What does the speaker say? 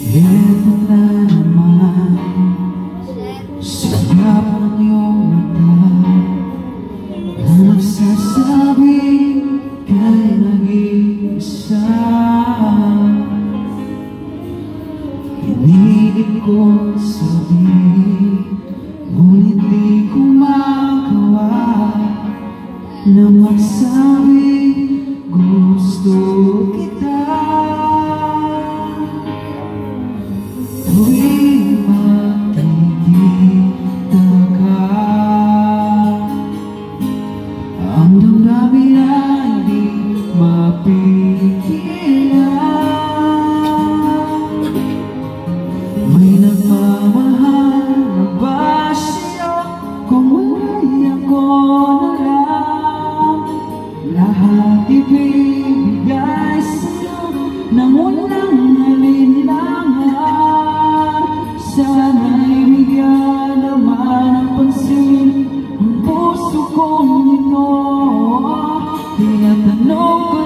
Eto na naman, sagap ng iyong mata na nagsasabi kay nag-iisa. Pinilit ko sabihin, ngunit di ko magawa na magsabi gusto kita. Tuwing makikita ka, ang damdamin ay di mapigilan. May nagmamahal na ba siya kung wala'y ako na lang? Lahat ibibigay sa'yo nang walang alinlangan. Sana'y bigyan naman ng pansin ang puso kong ino. Tinatanong ko